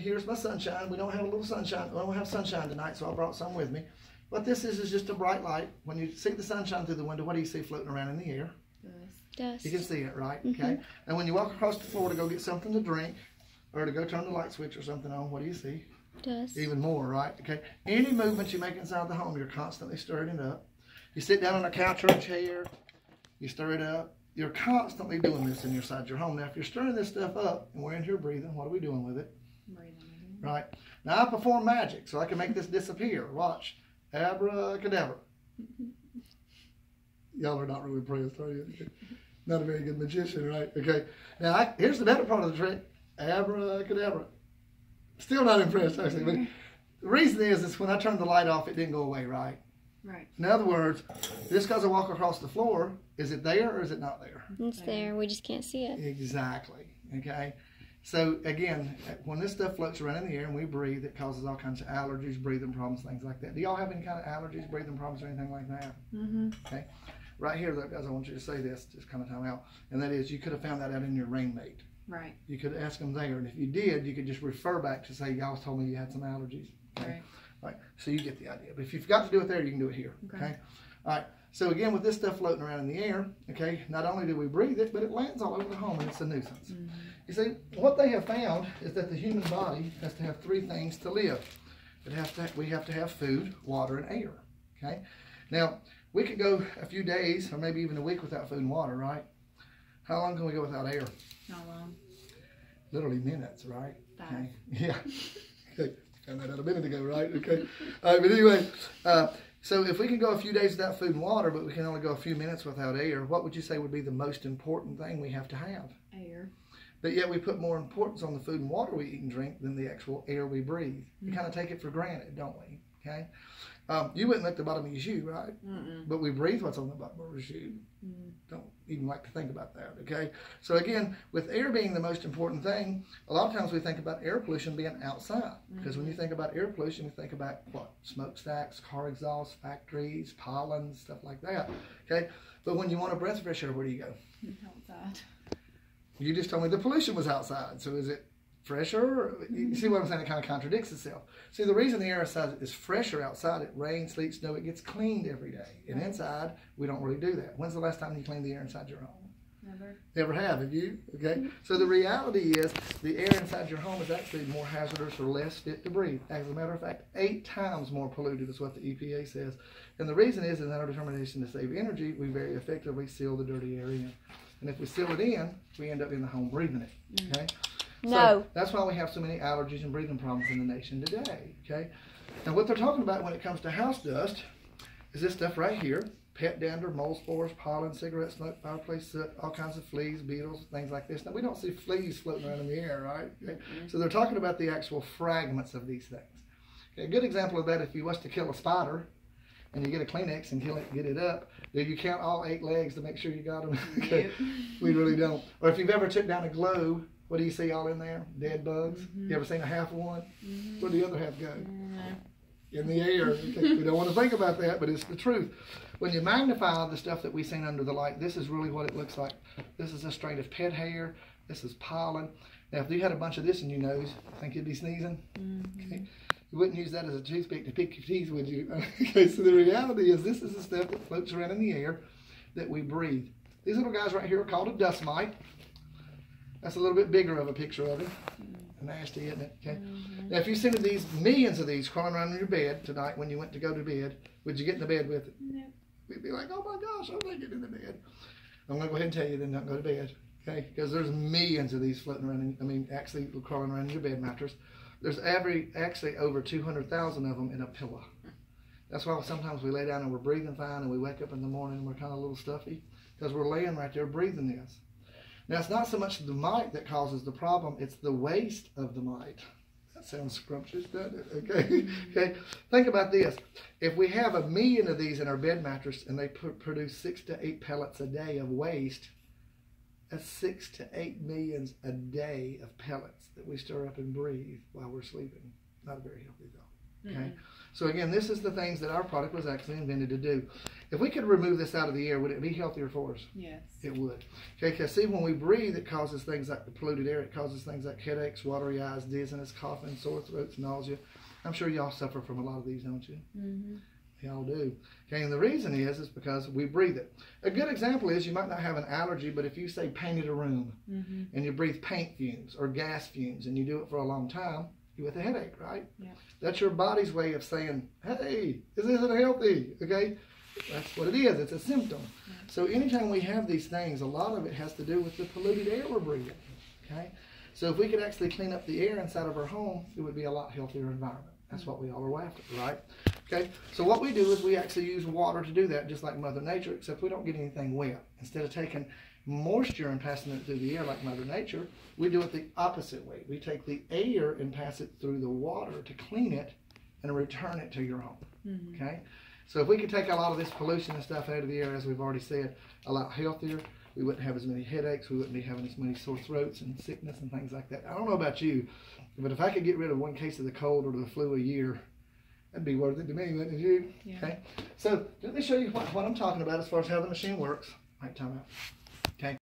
here's my sunshine. We don't have a little sunshine. I don't have sunshine tonight, so I brought some with me. What this is just a bright light. When you see the sunshine through the window, what do you see floating around in the air? Dust. You can see it, right? Okay. And when you walk across the floor to go get something to drink or to go turn the light switch or something on, what do you see? Dust. Even more, right? Okay. Any movement you make inside the home, you're constantly stirring it up. You sit down on a couch or a chair, you stir it up. You're constantly doing this inside your home. Now, if you're stirring this stuff up and we're in here breathing, what are we doing with it? Breathing. Right. Now, I perform magic, so I can make this disappear. Watch. Abracadabra. Y'all are not really impressed, are you? Not a very good magician, right? Okay. Now, here's the better part of the trick. Abracadabra. Still not impressed, actually. But the reason is when I turned the light off, it didn't go away, right? Right. In other words, just because I walk across the floor, is it there or is it not there? It's there. We just can't see it. Exactly. Okay. So again, when this stuff floats around in the air and we breathe, it causes all kinds of allergies, breathing problems, things like that. Do y'all have any kind of allergies, breathing problems, or anything like that? Okay. Right here, though, guys, I want you to say this, just kind of time out, and that is you could have found that out in your roommate. Right. You could ask them there, and if you did, you could just refer back to say, y'all told me you had some allergies. Okay. Right. So you get the idea. But if you forgot to do it there, you can do it here. Okay. All right. So again, with this stuff floating around in the air, okay, not only do we breathe it, but it lands all over the home, and it's a nuisance. You see, what they have found is that the human body has to have three things to live. We have to have food, water, and air. Okay. Now, we could go a few days or maybe even a week without food and water, right? How long can we go without air? Not long. Literally minutes, right? 5. Okay. Yeah. Okay. Found that out a minute ago, right? Okay. All right, but anyway, so if we can go a few days without food and water, but we can only go a few minutes without air, what would you say would be the most important thing we have to have? Air. But yet we put more importance on the food and water we eat and drink than the actual air we breathe. We kind of take it for granted, don't we? Okay. You wouldn't lick the bottom of your shoe, right? But we breathe what's on the bottom of our shoe. Don't even like to think about that, okay? So again, with air being the most important thing, a lot of times we think about air pollution being outside. Because when you think about air pollution, you think about what? Smokestacks, car exhaust, factories, pollen, stuff like that, okay? But when you want a breath of fresh air, where do you go? Outside. You just told me the pollution was outside. So is it fresher? You see what I'm saying? It kind of contradicts itself. See, the reason the air outside is fresher outside, it rains, sleet, snow, it gets cleaned every day. And inside, we don't really do that. When's the last time you cleaned the air inside your home? Never. Never have you? Okay. So the reality is the air inside your home is actually more hazardous or less fit to breathe. As a matter of fact, 8 times more polluted is what the EPA says. And the reason is in our determination to save energy, we very effectively seal the dirty air in. And if we seal it in, we end up in the home breathing it. Okay. No. So that's why we have so many allergies and breathing problems in the nation today, okay? Now what they're talking about when it comes to house dust is this stuff right here. Pet dander, mold spores, pollen, cigarette smoke, fireplace soot, all kinds of fleas, beetles, things like this. Now we don't see fleas floating around in the air, right? Okay? So they're talking about the actual fragments of these things. Okay, a good example of that, if you was to kill a spider and you get a Kleenex and get it up, do you count all 8 legs to make sure you got them? Okay. We really don't. Or if you've ever took down a globe, what do you see all in there? Dead bugs. You ever seen a half of one? Where'd the other half go? In the air. Okay. We don't want to think about that, but it's the truth. When you magnify the stuff that we've seen under the light, this is really what it looks like. This is a strand of pet hair. This is pollen. Now, if you had a bunch of this in your nose, think you'd be sneezing? Okay. You wouldn't use that as a toothpick to pick your teeth, would you? Okay, so the reality is this is the stuff that floats around in the air that we breathe. These little guys right here are called a dust mite. That's a little bit bigger of a picture of it. Nasty, isn't it? Okay. Now, if you seen these millions of these crawling around in your bed tonight when you went to go to bed, would you get in the bed with it? No. We'd be like, oh my gosh, I'm not getting in the bed. I'm going to go ahead and tell you then don't go to bed. Okay? Because there's millions of these floating around, actually crawling around in your bed mattress. There's actually over 200,000 of them in a pillow. That's why sometimes we lay down and we're breathing fine and we wake up in the morning and we're kind of a little stuffy because we're laying right there breathing this. Now, it's not so much the mite that causes the problem, it's the waste of the mite. That sounds scrumptious, doesn't it? Okay. Okay. Think about this. If we have 1 million of these in our bed mattress and they produce 6 to 8 pellets a day of waste, that's 6 to 8 millions a day of pellets that we stir up and breathe while we're sleeping. Not a very healthy thought. Okay. So again, this is the things that our product was actually invented to do. If we could remove this out of the air, would it be healthier for us? Yes. It would. Okay, because see, when we breathe, it causes things like the polluted air. It causes things like headaches, watery eyes, dizziness, coughing, sore throats, nausea. I'm sure y'all suffer from a lot of these, don't you? Mm-hmm. Y'all do. Okay, and the reason is because we breathe it. A good example is you might not have an allergy, but if you say painted a room and you breathe paint fumes or gas fumes and you do it for a long time, you get a headache, right? Yeah. That's your body's way of saying, hey, this isn't healthy, okay? That's what it is. It's a symptom. Yeah. So anytime we have these things, a lot of it has to do with the polluted air we're breathing, okay? So if we could actually clean up the air inside of our home, it would be a lot healthier environment. That's what we all are after, right? Okay, so what we do is we actually use water to do that, just like Mother Nature, except we don't get anything wet. Instead of taking moisture and passing it through the air like Mother Nature, we do it the opposite way. We take the air and pass it through the water to clean it and return it to your home, okay? So if we could take a lot of this pollution and stuff out of the air, as we've already said, a lot healthier, we wouldn't have as many headaches, we wouldn't be having as many sore throats and sickness and things like that. I don't know about you, but if I could get rid of one case of the cold or the flu a year, that'd be worth it to me, wouldn't it? Yeah. Okay, so let me show you what I'm talking about as far as how the machine works. Right, time out.